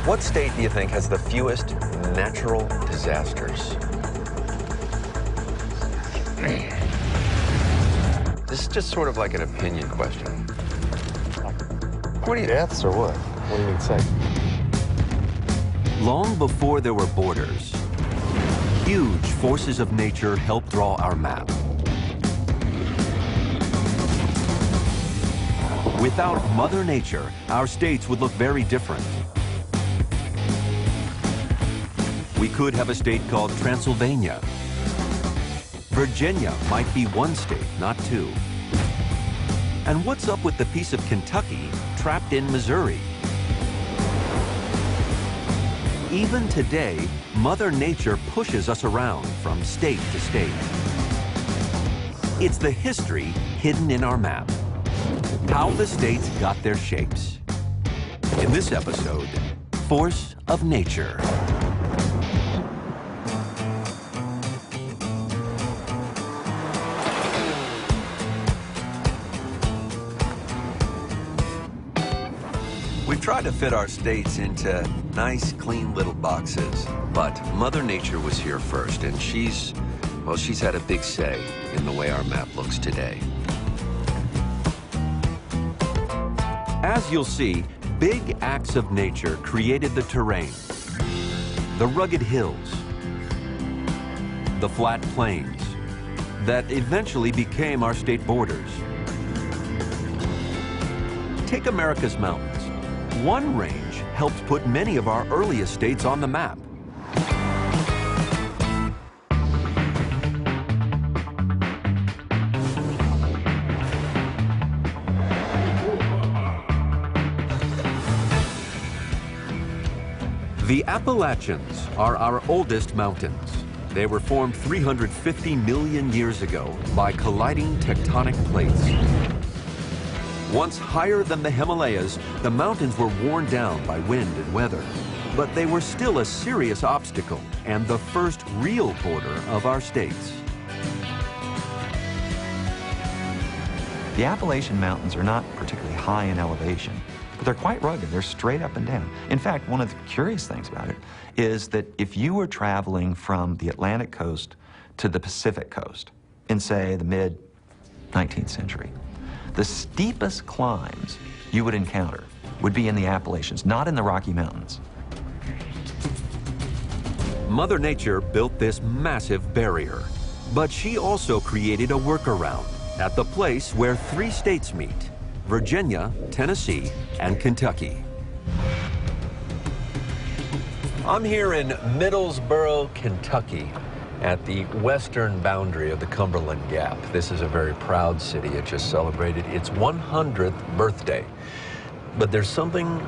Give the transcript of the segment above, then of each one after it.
What state do you think has the fewest natural disasters? This is just sort of like an opinion question. What do you... Deaths or what? What do you mean say? Long before there were borders, huge forces of nature helped draw our map. Without Mother Nature, our states would look very different. We could have a state called Transylvania. Virginia might be one state, not two. And what's up with the piece of Kentucky trapped in Missouri? Even today, Mother Nature pushes us around from state to state. It's the history hidden in our map. How the states got their shapes. In this episode, Force of Nature. We've tried to fit our states into nice, clean little boxes, but Mother Nature was here first, and she's had a big say in the way our map looks today. As you'll see, big acts of nature created the terrain. The rugged hills, the flat plains that eventually became our state borders. Take America's mountains. One range helped put many of our earliest states on the map. The Appalachians are our oldest mountains. They were formed 350 million years ago by colliding tectonic plates. Once higher than the Himalayas, the mountains were worn down by wind and weather. But they were still a serious obstacle and the first real border of our states. The Appalachian Mountains are not particularly high in elevation, but they're quite rugged. They're straight up and down. In fact, one of the curious things about it is that if you were traveling from the Atlantic coast to the Pacific coast in, say, the mid-19th century, the steepest climbs you would encounter would be in the Appalachians, not in the Rocky Mountains. Mother Nature built this massive barrier, but she also created a workaround at the place where three states meet: Virginia, Tennessee, and Kentucky. I'm here in Middlesboro, Kentucky, at the western boundary of the Cumberland Gap. This is a very proud city. It just celebrated its 100th birthday. But there's something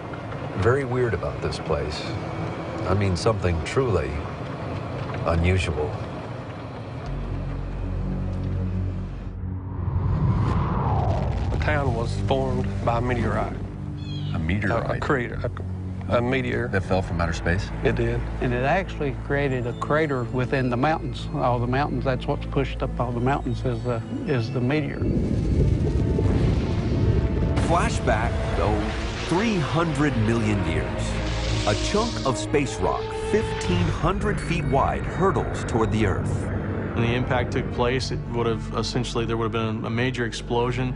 very weird about this place. I mean, something truly unusual. The town was formed by a meteorite. A meteorite? A crater. A meteor. That fell from outer space? It did. And it actually created a crater within the mountains. All the mountains, that's what's pushed up all the mountains is the meteor. Flashback, though, 300 million years. A chunk of space rock, 1,500 feet wide, hurtles toward the Earth. When the impact took place, it would have essentially, there would have been a major explosion.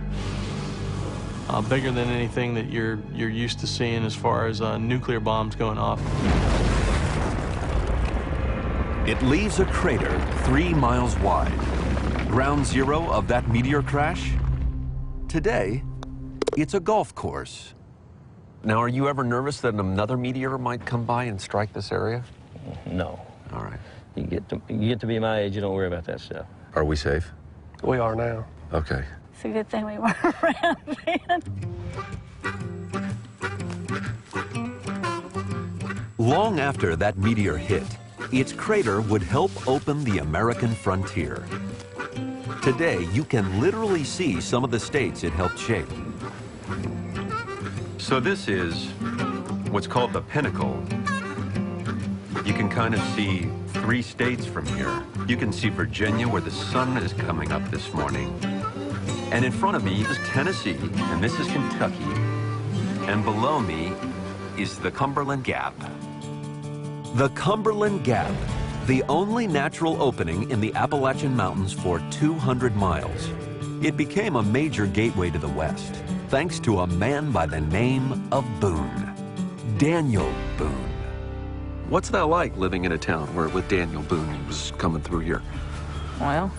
Bigger than anything that you're used to seeing as far as nuclear bombs going off. It leaves a crater 3 miles wide. Ground zero of that meteor crash? Today, it's a golf course. Now, are you ever nervous that another meteor might come by and strike this area? No. All right. You get to be my age, you don't worry about that stuff. Are we safe? We are now. Okay. It's a good thing we weren't around then. Long after that meteor hit, its crater would help open the American frontier. Today, you can literally see some of the states it helped shape. So this is what's called the pinnacle. You can kind of see 3 states from here. You can see Virginia, where the sun is coming up this morning. And in front of me is Tennessee, and this is Kentucky. And below me is the Cumberland Gap. The Cumberland Gap, the only natural opening in the Appalachian Mountains for 200 miles. It became a major gateway to the West, thanks to a man by the name of Boone, Daniel Boone. What's that like, living in a town where with Daniel Boone was coming through here? Well,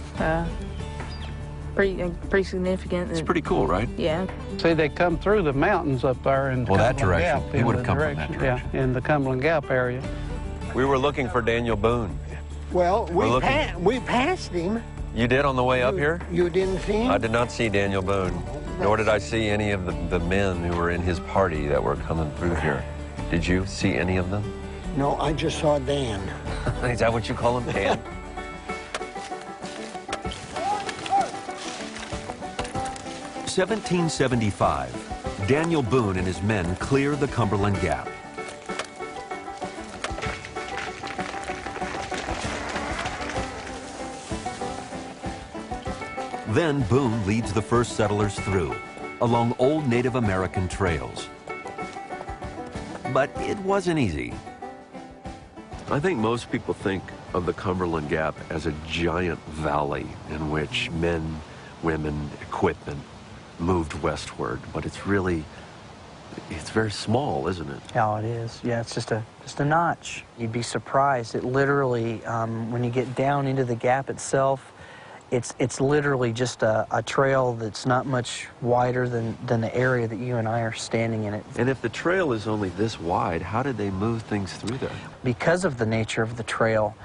pretty significant. It's pretty cool, right? Yeah. See, they come through the mountains up there in Well, that Cumberland direction. Gap, He in would have the come from that direction. Yeah, in the Cumberland Gap area. We were looking for Daniel Boone. Well, We're looking. we passed him. You did on the way up here? You didn't see him? I did not see Daniel Boone, nor did I see any of the men who were in his party that were coming through here. Did you see any of them? No, I just saw Dan. Is that what you call him, Dan? (1775), Daniel Boone and his men clear the Cumberland Gap. Then Boone leads the first settlers through, along old Native American trails. But it wasn't easy. I think most people think of the Cumberland Gap as a giant valley in which men, women, equipment moved westward, but it's very small, isn't it? Oh, it is. Yeah, it's just a notch. You'd be surprised. It literally, when you get down into the gap itself, it's literally just a trail that's not much wider than the area that you and I are standing in it. And if the trail is only this wide, how did they move things through there? Because of the nature of the trail,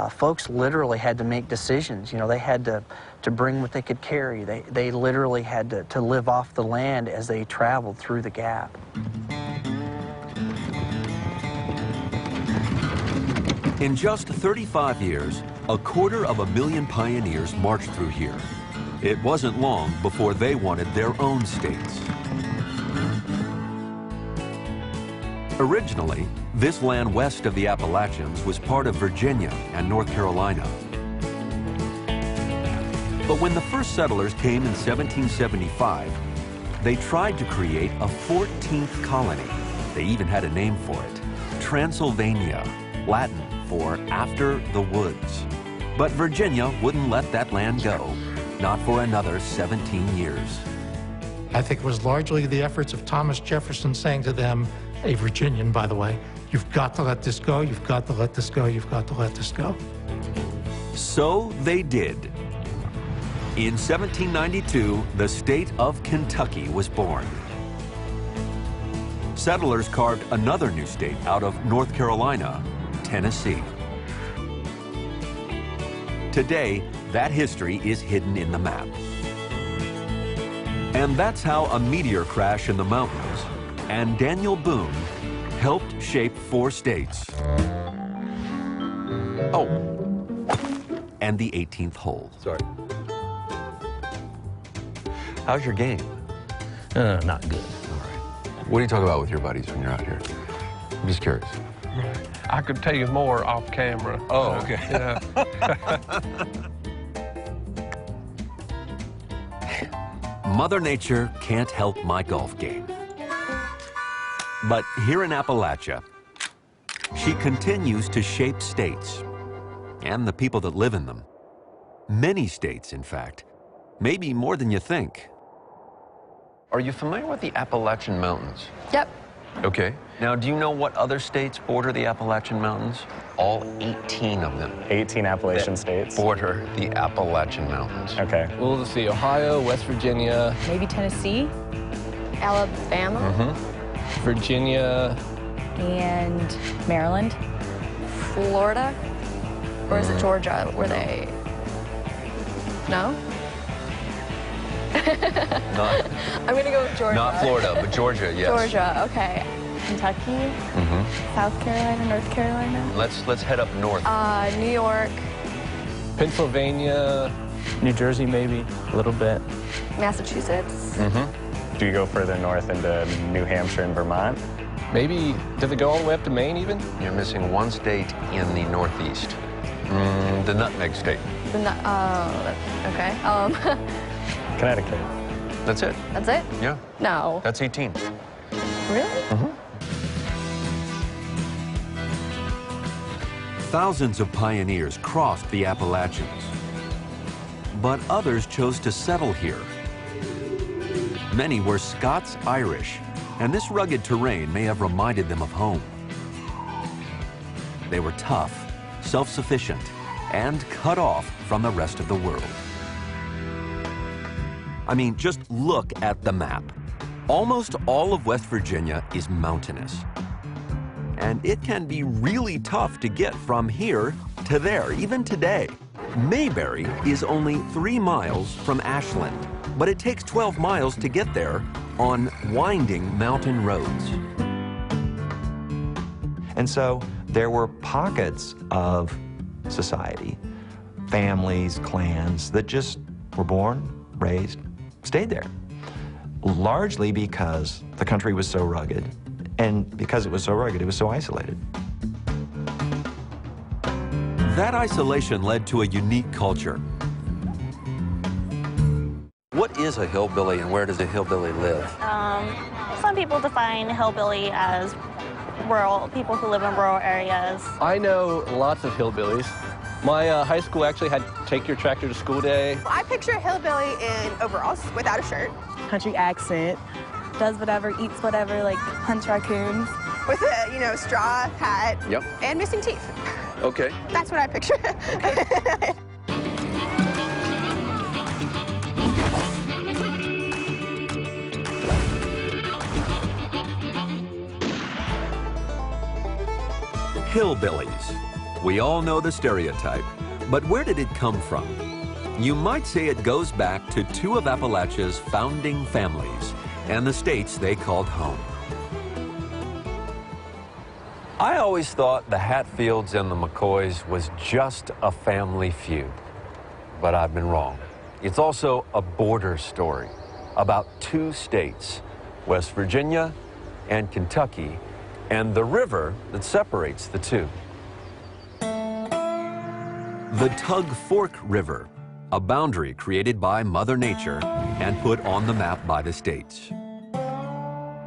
folks literally had to make decisions. You know, they had to bring what they could carry. They literally had to live off the land as they traveled through the gap. In just 35 years, 250,000 pioneers marched through here. It wasn't long before they wanted their own states. Originally, this land west of the Appalachians was part of Virginia and North Carolina. But when the first settlers came in 1775, they tried to create a 14th colony. They even had a name for it, Transylvania, Latin for after the woods. But Virginia wouldn't let that land go, not for another 17 years. I think it was largely the efforts of Thomas Jefferson saying to them, a Virginian, by the way, you've got to let this go, you've got to let this go, you've got to let this go. So they did. In 1792, the state of Kentucky was born. Settlers carved another new state out of North Carolina, Tennessee. Today, that history is hidden in the map. And that's how a meteor crash in the mountains and Daniel Boone helped shape 4 states. Oh, and the 18th hole. Sorry. How's your game? Not good. All right. What do you talk about with your buddies when you're out here? I'm just curious. I could tell you more off camera. Oh, okay. Yeah. Mother Nature can't help my golf game. But here in Appalachia, she continues to shape states and the people that live in them. Many states, in fact, maybe more than you think. Are you familiar with the Appalachian Mountains? Yep. Okay. Now, do you know what other states border the Appalachian Mountains? All 18 of them. 18 Appalachian states? Border the Appalachian Mountains. Okay. Well, let's see, Ohio, West Virginia. Maybe Tennessee, Alabama, Virginia. and Maryland, Florida, or is it Georgia? Were they? No? I'm gonna go with Georgia. Not Florida, but Georgia, yes. Georgia, okay. Kentucky, South Carolina, North Carolina. Let's head up north. New York, Pennsylvania. New Jersey, maybe, a little bit. Massachusetts. Do you go further north into New Hampshire and Vermont? Maybe, did it go all the way up to Maine even? You're missing one state in the Northeast. The Nutmeg State. Okay. Connecticut. That's it. That's it? Yeah. No. That's 18. Really? Thousands of pioneers crossed the Appalachians, but others chose to settle here. Many were Scots-Irish, and this rugged terrain may have reminded them of home. They were tough, self-sufficient, and cut off from the rest of the world. I mean, just look at the map. Almost all of West Virginia is mountainous. And it can be really tough to get from here to there, even today. Mayberry is only 3 miles from Ashland, but it takes 12 miles to get there on winding mountain roads. And so there were pockets of society, families, clans, that just were born, raised, stayed there. Largely because the country was so rugged, and because it was so rugged, it was so isolated. That isolation led to a unique culture. What is a hillbilly and where does a hillbilly live? Some people define hillbilly as rural, people who live in rural areas. I know lots of hillbillies. My high school actually had Take Your Tractor to School Day. I picture a hillbilly in overalls without a shirt. Country accent. Does whatever, eats whatever, like hunts raccoons. With a, straw hat. Yep. And missing teeth. Okay. That's what I picture. Okay. Hillbillies. We all know the stereotype, but where did it come from? You might say it goes back to 2 of Appalachia's founding families and the states they called home. I always thought the Hatfields and the McCoys was just a family feud, but I've been wrong. It's also a border story about 2 states, West Virginia and Kentucky, and the river that separates the 2. The Tug Fork River, a boundary created by Mother Nature and put on the map by the states.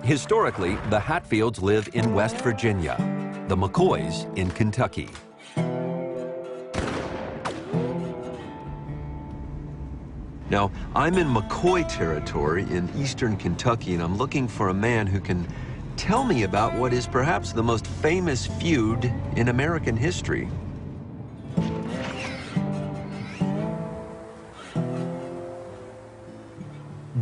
Historically, the Hatfields live in West Virginia, the McCoys in Kentucky. Now, I'm in McCoy territory in eastern Kentucky, and I'm looking for a man who can tell me about what is perhaps the most famous feud in American history.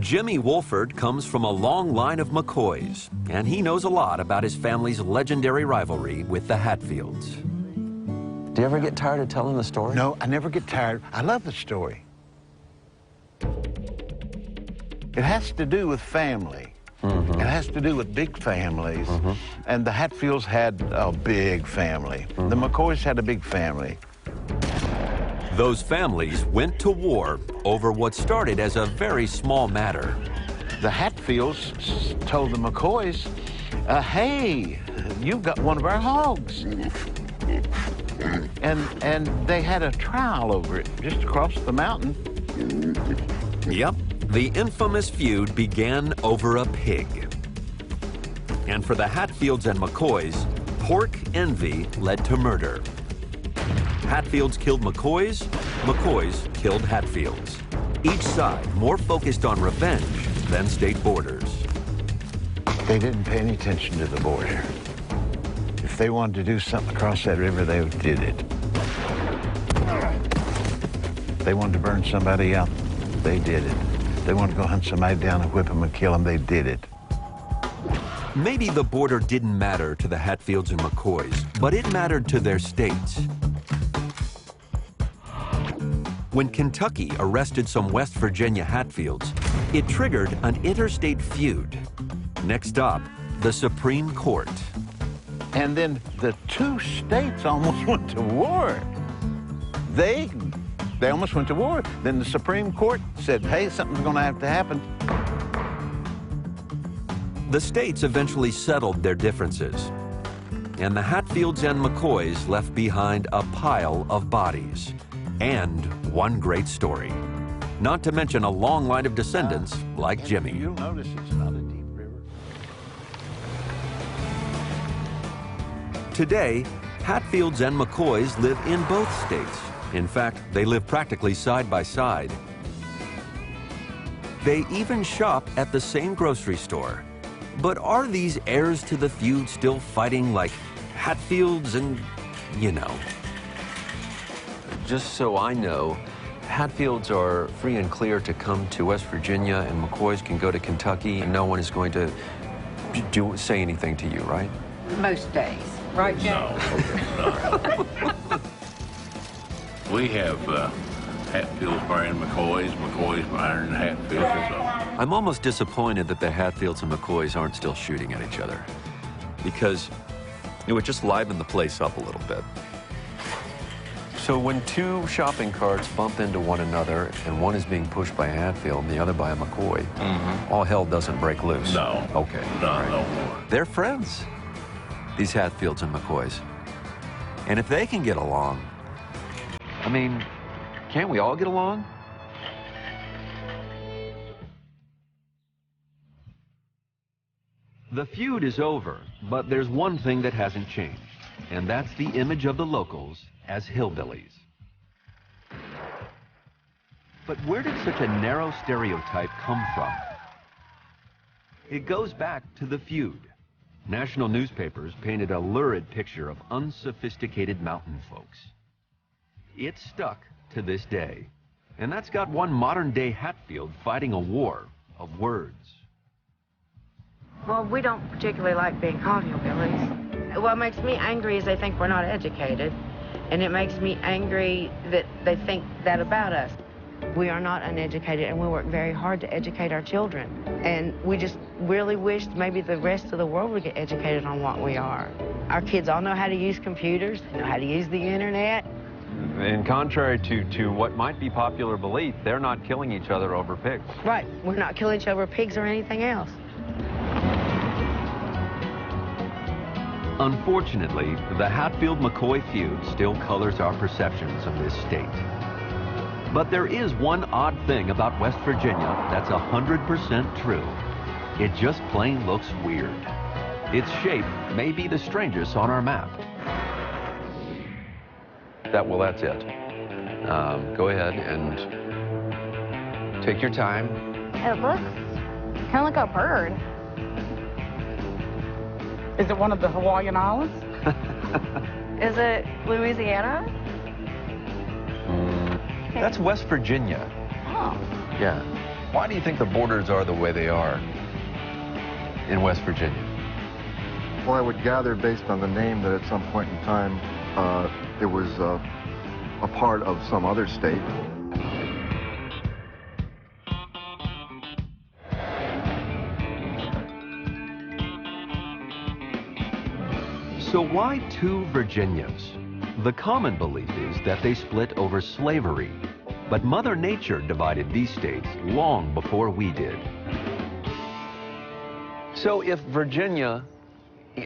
Jimmy Wolford comes from a long line of McCoys, and he knows a lot about his family's legendary rivalry with the Hatfields. Do you ever get tired of telling the story? No, I never get tired. I love the story. It has to do with family. Mm-hmm. It has to do with big families. Mm-hmm. And the Hatfields had a big family. Mm-hmm. The McCoys had a big family. Those families went to war over what started as a very small matter. The Hatfields told the McCoys, hey, you've got one of our hogs. And they had a trial over it just across the mountain. Yep, the infamous feud began over a pig. And for the Hatfields and McCoys, pork envy led to murder. Hatfields killed McCoys, McCoys killed Hatfields. Each side more focused on revenge than state borders. They didn't pay any attention to the border. If they wanted to do something across that river, they did it. They wanted to burn somebody out, they did it. They wanted to go hunt somebody down and whip them and kill them, they did it. Maybe the border didn't matter to the Hatfields and McCoys, but it mattered to their states. When Kentucky arrested some West Virginia Hatfields, it triggered an interstate feud. Next up, the Supreme Court. And then the 2 states almost went to war. They almost went to war. Then the Supreme Court said, hey, something's going to have to happen. The states eventually settled their differences, and the Hatfields and McCoys left behind a pile of bodies and one great story. Not to mention a long line of descendants like Jimmy. You'll notice it's not a deep river. Today, Hatfields and McCoys live in both states. In fact, they live practically side by side. They even shop at the same grocery store. But are these heirs to the feud still fighting like Hatfields and, you know? Just so I know, Hatfields are free and clear to come to West Virginia, and McCoys can go to Kentucky, and no one is going to say anything to you, right? Most days. Right, Jack? No. We have Hatfields marrying McCoys, McCoys marrying Hatfields. I'm almost disappointed that the Hatfields and McCoys aren't still shooting at each other, because it would just liven the place up a little bit. So when two shopping carts bump into one another and one is being pushed by a Hatfield and the other by a McCoy, all hell doesn't break loose. No. Okay. No, right. no more. They're friends, these Hatfields and McCoys. And if they can get along, I mean, can't we all get along? The feud is over, but there's one thing that hasn't changed, and that's the image of the locals as hillbillies. But where did such a narrow stereotype come from? It goes back to the feud. National newspapers painted a lurid picture of unsophisticated mountain folks. It's stuck to this day, and that's got one modern-day Hatfield fighting a war of words. Well, we don't particularly like being called hillbillies. What makes me angry is they think we're not educated, and it makes me angry that they think that about us. We are not uneducated, and we work very hard to educate our children. And we just really wish maybe the rest of the world would get educated on what we are. Our kids all know how to use computers, they know how to use the internet. And contrary to what might be popular belief, they're not killing each other over pigs. Right, we're not killing each other over pigs or anything else. Unfortunately, the Hatfield-McCoy feud still colors our perceptions of this state. But there is one odd thing about West Virginia that's 100% true. It just plain looks weird. Its shape may be the strangest on our map. That's it. Go ahead and take your time. It looks kind of like a bird. Is it one of the Hawaiian Islands? Is it Louisiana? That's West Virginia. Oh. Yeah. Why do you think the borders are the way they are in West Virginia? Well, I would gather based on the name that at some point in time it was a part of some other state. So why two Virginias? The common belief is that they split over slavery, but Mother Nature divided these states long before we did. So if Virginia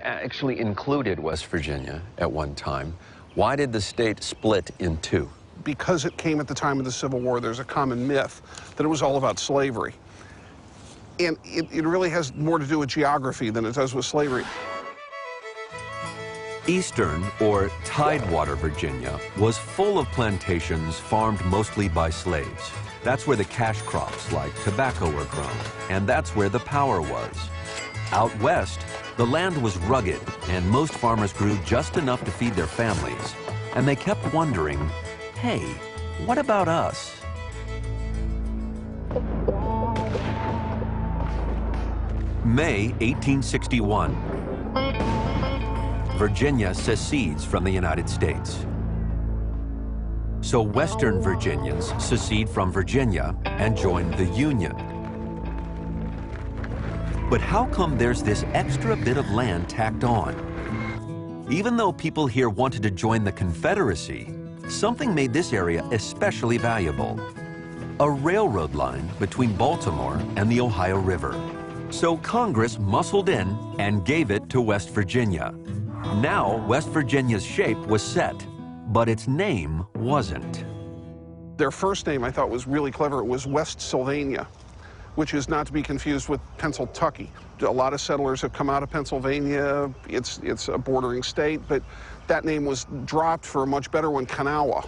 actually included West Virginia at one time, why did the state split in two? Because it came at the time of the Civil War, there's a common myth that it was all about slavery. And it really has more to do with geography than it does with slavery. Eastern, or Tidewater, Virginia, was full of plantations farmed mostly by slaves. That's where the cash crops like tobacco were grown, and that's where the power was. Out west, the land was rugged, and most farmers grew just enough to feed their families. And they kept wondering, hey, what about us? May 1861. Virginia secedes from the United States. So Western Virginians secede from Virginia and join the Union. But how come there's this extra bit of land tacked on? Even though people here wanted to join the Confederacy, something made this area especially valuable. A railroad line between Baltimore and the Ohio River. So Congress muscled in and gave it to West Virginia. Now, West Virginia's shape was set, but its name wasn't. Their first name I thought was really clever. It was West Sylvania, which is not to be confused with Pennsyltucky. A lot of settlers have come out of Pennsylvania. It's a bordering state, but that name was dropped for a much better one, Kanawha,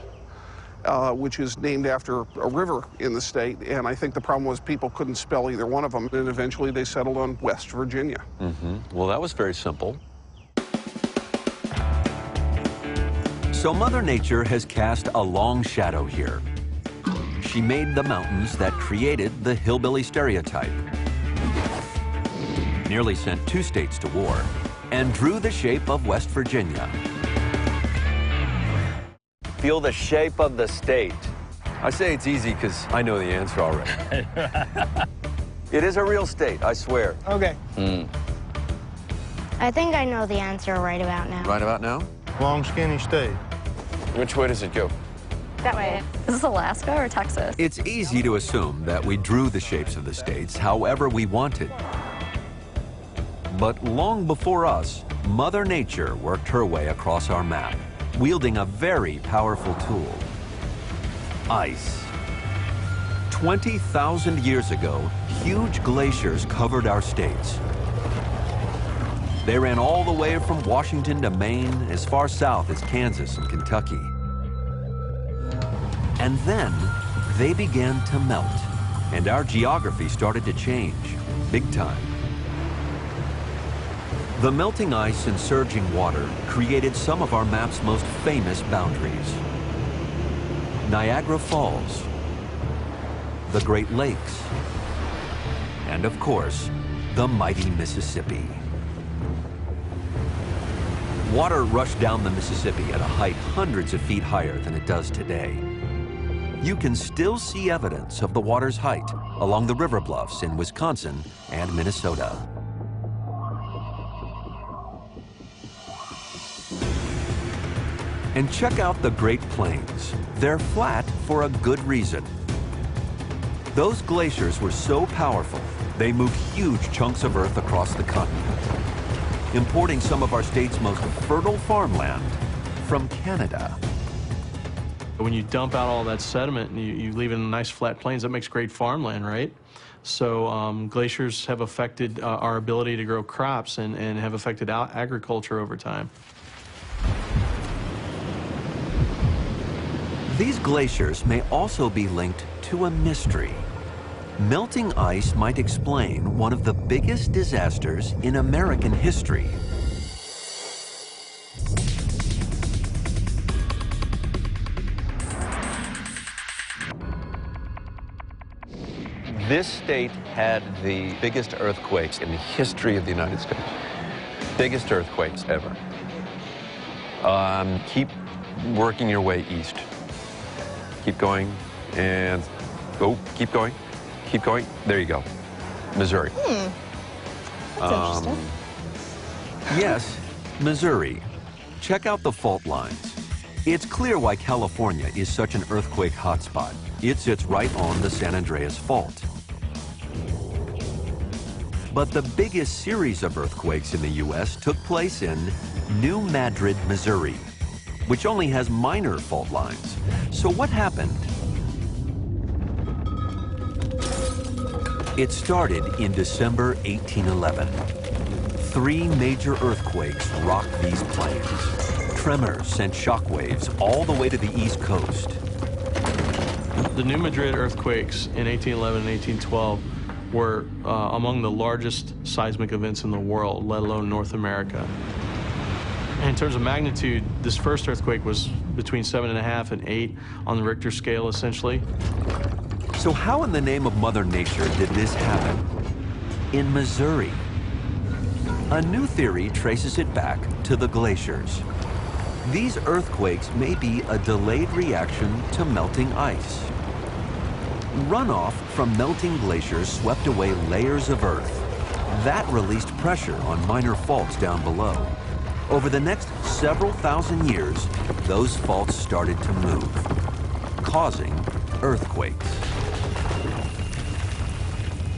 which is named after a river in the state. And I think the problem was people couldn't spell either one of them, and eventually they settled on West Virginia. Well, that was very simple. So Mother Nature has cast a long shadow here. She made the mountains that created the hillbilly stereotype, nearly sent 2 states to war, and drew the shape of West Virginia. Feel the shape of the state. I say it's easy because I know the answer already. It is a real state, I swear. Okay. I think I know the answer right about now. Right about now? Long, skinny state. Which way does it go? That way. Is this Alaska or Texas? It's easy to assume that we drew the shapes of the states however we wanted. But long before us, Mother Nature worked her way across our map, wielding a very powerful tool: ice. 20,000 years ago, huge glaciers covered our states. They ran all the way from Washington to Maine, as far south as Kansas and Kentucky. And then they began to melt, and our geography started to change, big time. The melting ice and surging water created some of our map's most famous boundaries: Niagara Falls, the Great Lakes, and of course, the mighty Mississippi. Water rushed down the Mississippi at a height hundreds of feet higher than it does today. You can still see evidence of the water's height along the river bluffs in Wisconsin and Minnesota. And check out the Great Plains. They're flat for a good reason. Those glaciers were so powerful, they moved huge chunks of earth across the continent, importing some of our state's most fertile farmland from Canada. When you dump out all that sediment and you leave it in nice flat plains, that makes great farmland, right? So glaciers have affected our ability to grow crops and have affected agriculture over time. These glaciers may also be linked to a mystery. Melting ice might explain one of the biggest disasters in American history. This state had the biggest earthquakes in the history of the United States. Biggest earthquakes ever. Keep working your way east. Keep going, and keep going, keep going. There you go, Missouri. That's interesting. Yes, Missouri. Check out the fault lines. It's clear why California is such an earthquake hotspot. It sits right on the San Andreas Fault. But the biggest series of earthquakes in the U.S. took place in New Madrid, Missouri, which only has minor fault lines. So what happened? It started in December 1811. 3 major earthquakes rocked these plains. Tremors sent shockwaves all the way to the East Coast. The New Madrid earthquakes in 1811 and 1812 were among the largest seismic events in the world, let alone North America. And in terms of magnitude, this first earthquake was between 7.5 and 8 on the Richter scale, essentially. So how in the name of Mother Nature did this happen? In Missouri. A new theory traces it back to the glaciers. These earthquakes may be a delayed reaction to melting ice. Runoff from melting glaciers swept away layers of earth. That released pressure on minor faults down below. Over the next several thousand years, those faults started to move, causing earthquakes.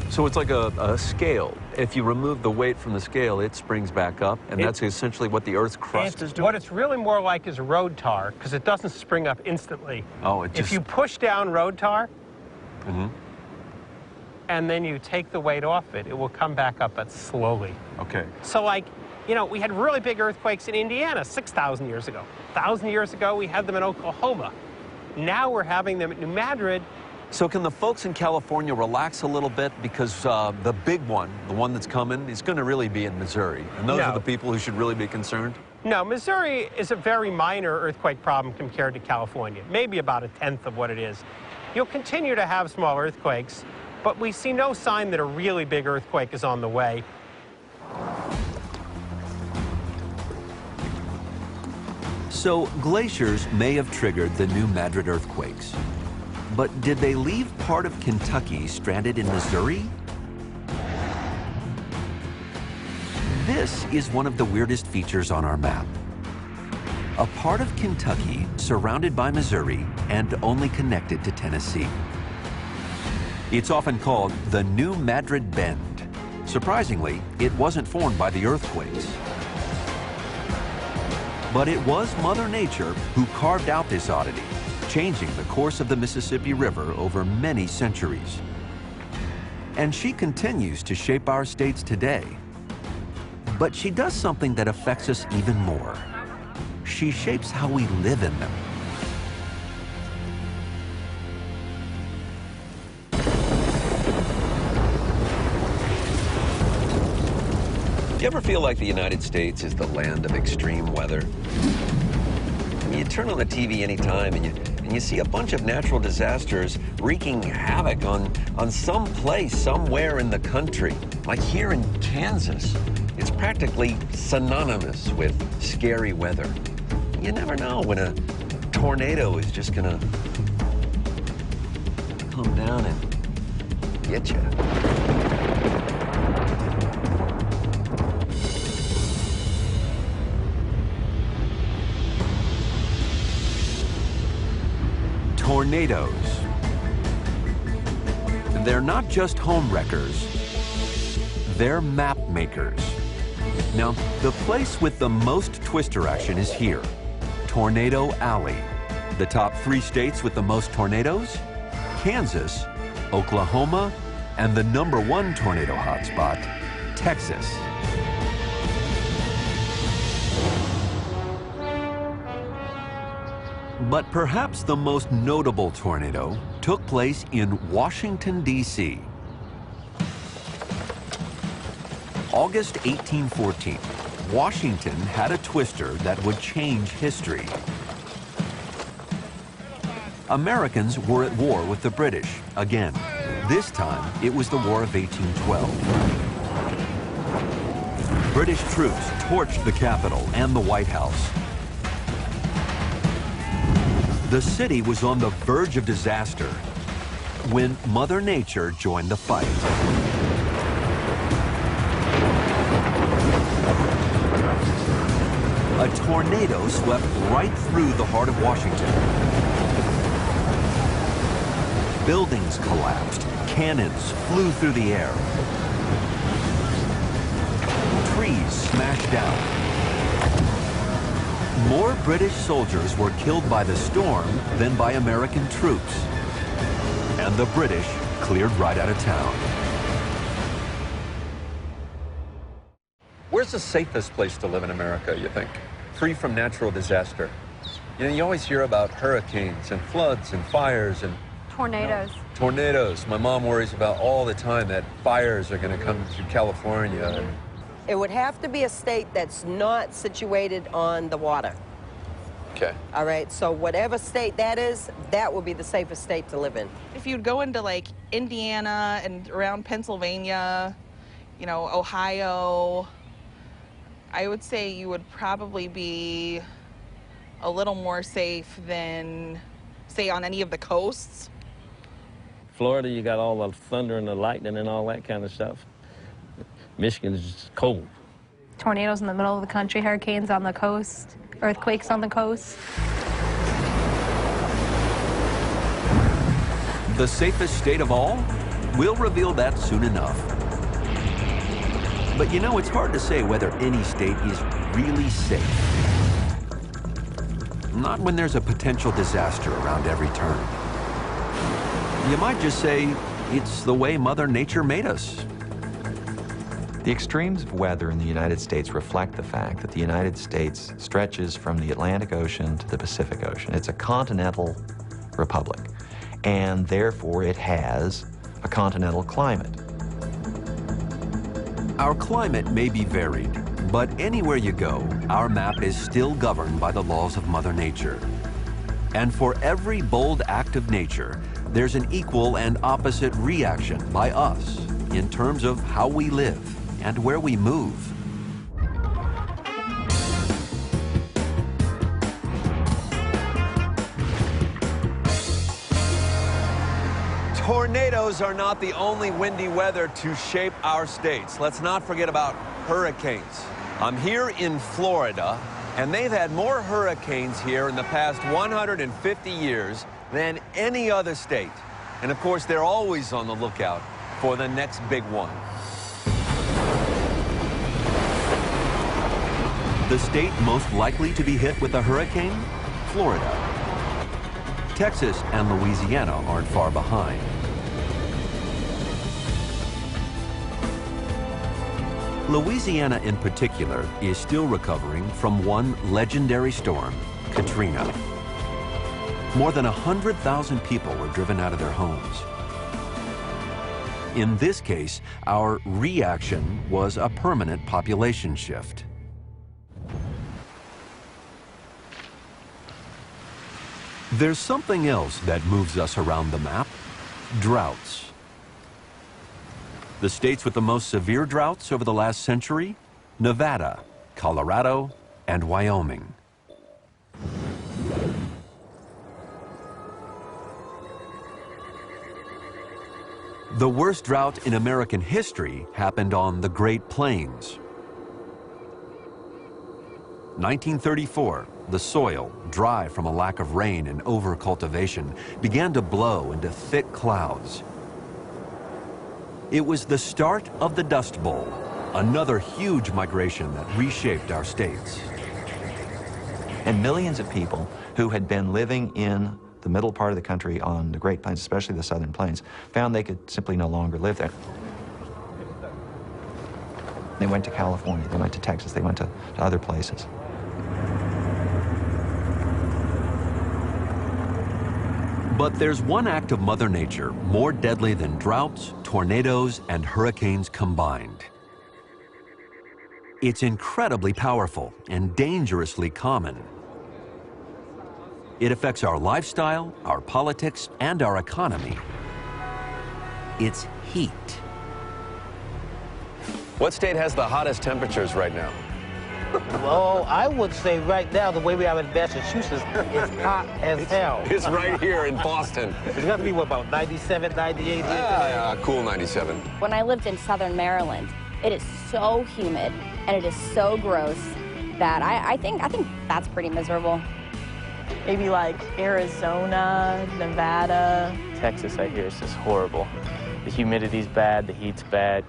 So it's like a scale. If you remove the weight from the scale, it springs back up, and that's essentially what the Earth's crust is doing. What it's really more like is road tar, because it doesn't spring up instantly. Oh, it just... If you push down road tar, and then you take the weight off it, it will come back up, but slowly. Okay. So like, you know, we had really big earthquakes in Indiana 6,000 years ago. 1,000 years ago, we had them in Oklahoma. Now we're having them at New Madrid. So can the folks in California relax a little bit, because the big one, the one that's coming, is going to really be in Missouri, and those are the people who should really be concerned? No, Missouri is a very minor earthquake problem compared to California, maybe about 1/10 of what it is. You'll continue to have small earthquakes, but we see no sign that a really big earthquake is on the way. So glaciers may have triggered the New Madrid earthquakes. But did they leave part of Kentucky stranded in Missouri? This is one of the weirdest features on our map. A part of Kentucky surrounded by Missouri and only connected to Tennessee. It's often called the New Madrid Bend. Surprisingly, it wasn't formed by the earthquakes. But it was Mother Nature who carved out this oddity, changing the course of the Mississippi River over many centuries. And she continues to shape our states today. But she does something that affects us even more. She shapes how we live in them. Do you ever feel like the United States is the land of extreme weather? I mean, you turn on the TV anytime and you see a bunch of natural disasters wreaking havoc on some place somewhere in the country. Like here in Kansas, it's practically synonymous with scary weather. You never know when a tornado is just gonna come down and get you. Tornadoes. They're not just home wreckers, they're map makers. Now, the place with the most twister action is here, Tornado Alley. The top 3 states with the most tornadoes? Kansas, Oklahoma, and the #1 tornado hotspot, Texas. But perhaps the most notable tornado took place in Washington, D.C. August 1814, Washington had a twister that would change history. Americans were at war with the British again. This time, it was the War of 1812. British troops torched the Capitol and the White House. The city was on the verge of disaster when Mother Nature joined the fight. A tornado swept right through the heart of Washington. Buildings collapsed, cannons flew through the air. Trees smashed down. More British soldiers were killed by the storm than by American troops. And the British cleared right out of town. Where's the safest place to live in America, you think? Free from natural disaster. You know, you always hear about hurricanes and floods and fires and tornadoes. Tornadoes. My mom worries about all the time that fires are going to come to California. It would have to be a state that's not situated on the water. Okay. All right, so whatever state that is, that will be the safest state to live in. If you'd go into like Indiana and around Pennsylvania, you know, Ohio, I would say you would probably be a little more safe than, say, on any of the coasts. Florida, you got all the thunder and the lightning and all that kind of stuff. Michigan's just cold. Tornadoes in the middle of the country, hurricanes on the coast, earthquakes on the coast. The safest state of all? We'll reveal that soon enough. But you know, it's hard to say whether any state is really safe. Not when there's a potential disaster around every turn. You might just say, It's the way Mother Nature made us. The extremes of weather in the United States reflect the fact that the United States stretches from the Atlantic Ocean to the Pacific Ocean. It's a continental republic, and therefore it has a continental climate. Our climate may be varied, but anywhere you go, our map is still governed by the laws of Mother Nature. And for every bold act of nature, there's an equal and opposite reaction by us in terms of how we live and where we move. Tornadoes are not the only windy weather to shape our states. Let's not forget about hurricanes. I'm here in Florida, and they've had more hurricanes here in the past 150 years than any other state. And of course, they're always on the lookout for the next big one. The state most likely to be hit with a hurricane? Florida. Texas and Louisiana aren't far behind. Louisiana in particular is still recovering from one legendary storm, Katrina. More than 100,000 people were driven out of their homes. In this case, our reaction was a permanent population shift. There's something else that moves us around the map: droughts. The states with the most severe droughts over the last century: Nevada, Colorado, and Wyoming. The worst drought in American history happened on the Great Plains. 1934, the soil, dry from a lack of rain and overcultivation, began to blow into thick clouds. It was the start of the Dust Bowl, another huge migration that reshaped our states. And millions of people who had been living in the middle part of the country on the Great Plains, especially the Southern Plains, found they could simply no longer live there. They went to California, they went to Texas, they went to other places. But there's one act of Mother Nature more deadly than droughts, tornadoes, and hurricanes combined. It's incredibly powerful and dangerously common. It affects our lifestyle, our politics, and our economy. It's heat. What state has the hottest temperatures right now? Well, I would say right now, the way we have in Massachusetts, it's hot as hell. It's right here in Boston. It's got to be, what, about 97, 98? Yeah, cool 97. When I lived in Southern Maryland, it is so humid and it is so gross that I think that's pretty miserable. Maybe like Arizona, Nevada. Texas, I hear, is just horrible. The humidity's bad, the heat's bad.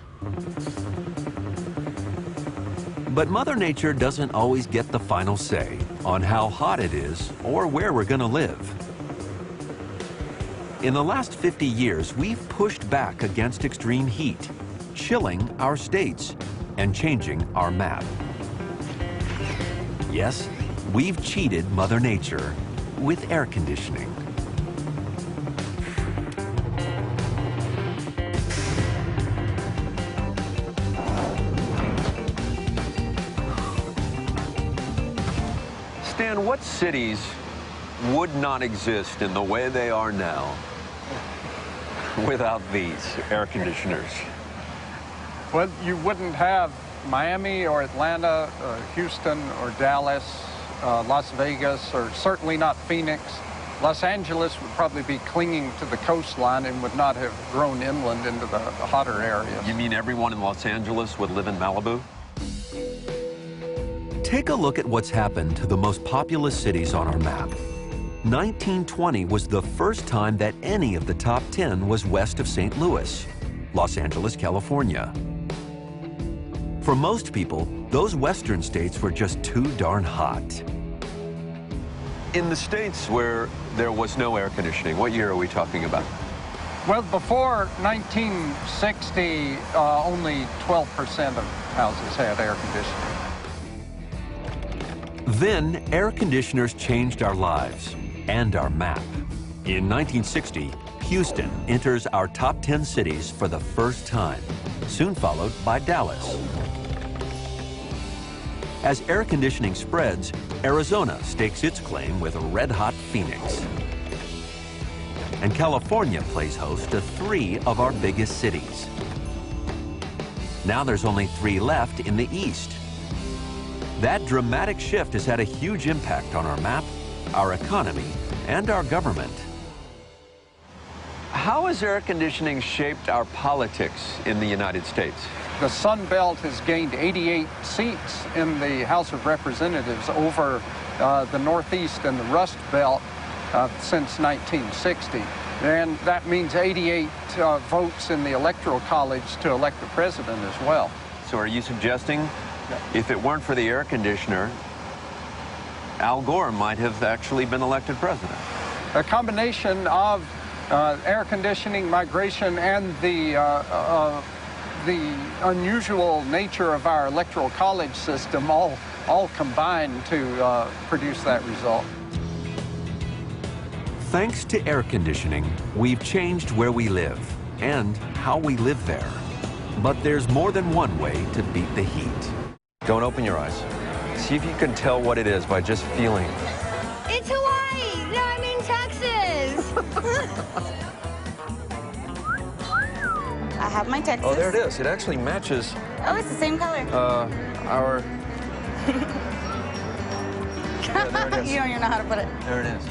But Mother Nature doesn't always get the final say on how hot it is or where we're going to live. In the last 50 years, we've pushed back against extreme heat, chilling our states and changing our map. Yes, we've cheated Mother Nature with air conditioning. Stan, what cities would not exist in the way they are now without these air conditioners? Well, you wouldn't have Miami or Atlanta or Houston or Dallas, Las Vegas, or certainly not Phoenix. Los Angeles would probably be clinging to the coastline and would not have grown inland into the hotter areas. You mean everyone in Los Angeles would live in Malibu? Take a look at what's happened to the most populous cities on our map. 1920 was the first time that any of the top 10 was west of St. Louis, Los Angeles, California. For most people, those western states were just too darn hot. In the states where there was no air conditioning, what year are we talking about? Well, before 1960, only 12% of houses had air conditioning. Then, air conditioners changed our lives and our map. In 1960, Houston enters our top 10 cities for the first time, soon followed by Dallas. As air conditioning spreads, Arizona stakes its claim with a red-hot Phoenix. And California plays host to 3 of our biggest cities. Now there's only 3 left in the East. That dramatic shift has had a huge impact on our map, our economy, and our government. How has air conditioning shaped our politics in the United States? The Sun Belt has gained 88 seats in the House of Representatives over the Northeast and the Rust Belt since 1960. And that means 88 votes in the Electoral College to elect the president as well. So are you suggesting if it weren't for the air conditioner, Al Gore might have actually been elected president? A combination of air conditioning, migration, and the unusual nature of our Electoral College system all combined to produce that result. Thanks to air conditioning, we've changed where we live and how we live there. But there's more than one way to beat the heat. Don't open your eyes. See if you can tell what it is by just feeling it. It's Hawaii! No, I'm in Texas! I have my Texas. Oh, there it is. It actually matches. Oh, it's the same color. Our... Yeah, there it is. You don't even know how to put it. There it is.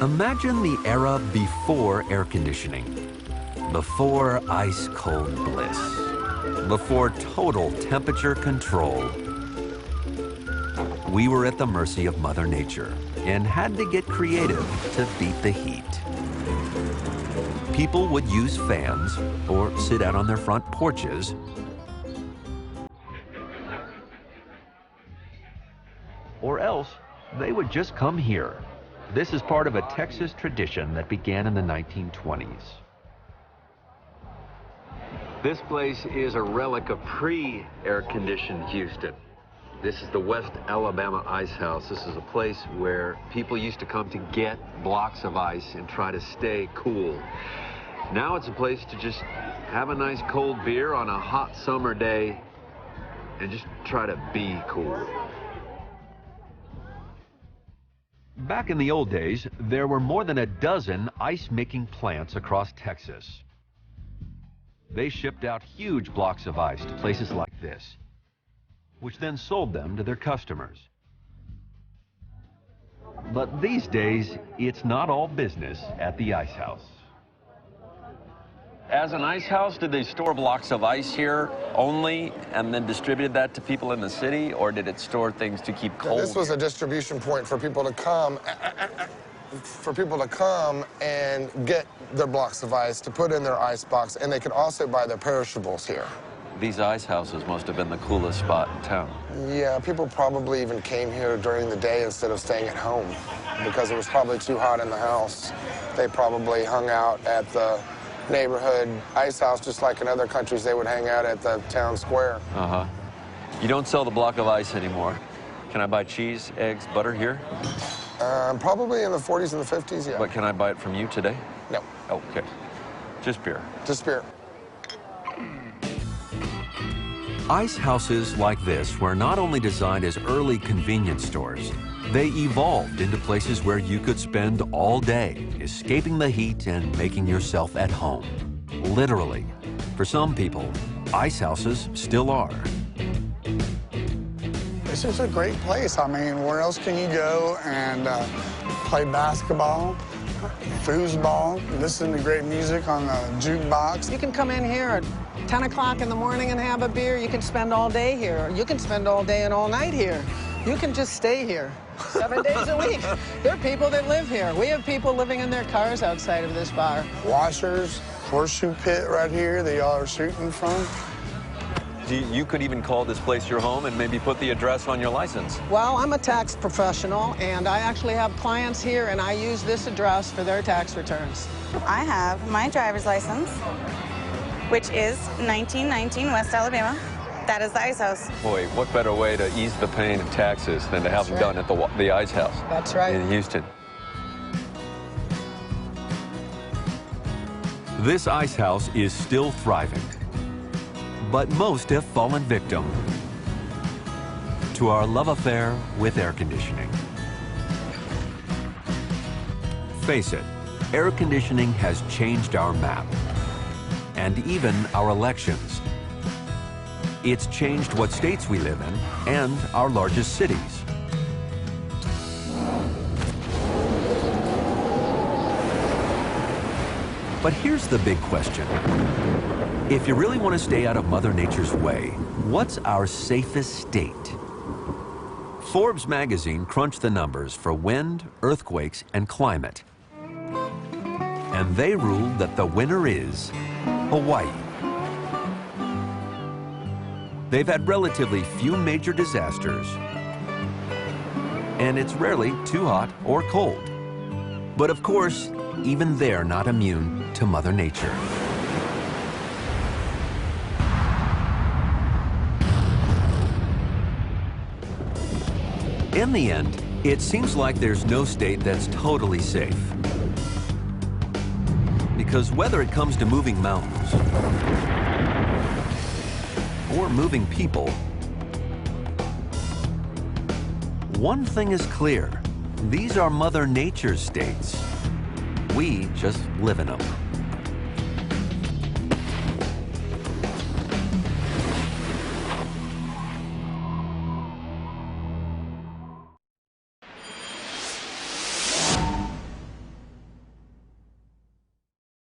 Imagine the era before air conditioning, before ice-cold bliss, before total temperature control. We were at the mercy of Mother Nature and had to get creative to beat the heat. People would use fans or sit out on their front porches, or else they would just come here. This is part of a Texas tradition that began in the 1920s. This place is a relic of pre-air-conditioned Houston. This is the West Alabama Ice House. This is a place where people used to come to get blocks of ice and try to stay cool. Now it's a place to just have a nice cold beer on a hot summer day and just try to be cool. Back in the old days, there were more than a dozen ice-making plants across Texas. They shipped out huge blocks of ice to places like this, which then sold them to their customers. But these days, it's not all business at the ice house. As an ice house, did they store blocks of ice here only and then distributed that to people in the city, or did it store things to keep cold? This was a distribution point for people to come, and get their blocks of ice to put in their ice box, and they could also buy their perishables here. These ice houses must have been the coolest spot in town. Yeah, people probably even came here during the day instead of staying at home because it was probably too hot in the house. They probably hung out at the neighborhood ice house, just like in other countries they would hang out at the town square. Uh-huh. You don't sell the block of ice anymore. Can I buy cheese, eggs, butter here? Probably in the 40s and the 50s, yeah. But can I buy it from you today? No. Okay. Just beer. Just beer. Ice houses like this were not only designed as early convenience stores, they evolved into places where you could spend all day escaping the heat and making yourself at home. Literally. For some people, ice houses still are. This is a great place. I mean, where else can you go and play basketball, foosball, listen to great music on the jukebox? You can come in here at 10 o'clock in the morning and have a beer. You can spend all day here. You can spend all day and all night here. You can just stay here 7 days a week. There are people that live here. We have people living in their cars outside of this bar. Washers, horseshoe pit right here that y'all are shooting from. you could even call this place your home and maybe put the address on your license. Well, I'm a tax professional, and I actually have clients here, and I use this address for their tax returns. I have my driver's license, which is 1919 West Alabama. That is the ice house. Boy, what better way to ease the pain of taxes than to have them done at the ice house. That's right. In Houston. This ice house is still thriving, but most have fallen victim to our love affair with air conditioning. Face it, air conditioning has changed our map and even our elections. It's changed what states we live in and our largest cities. But here's the big question. If you really want to stay out of Mother Nature's way, what's our safest state? Forbes magazine crunched the numbers for wind, earthquakes, and climate. And they ruled that the winner is Hawaii. They've had relatively few major disasters, and it's rarely too hot or cold. But of course, even they're not immune to Mother Nature. In the end, it seems like there's no state that's totally safe. Because whether it comes to moving mountains or moving people, one thing is clear. These are Mother Nature's states. We just live in them.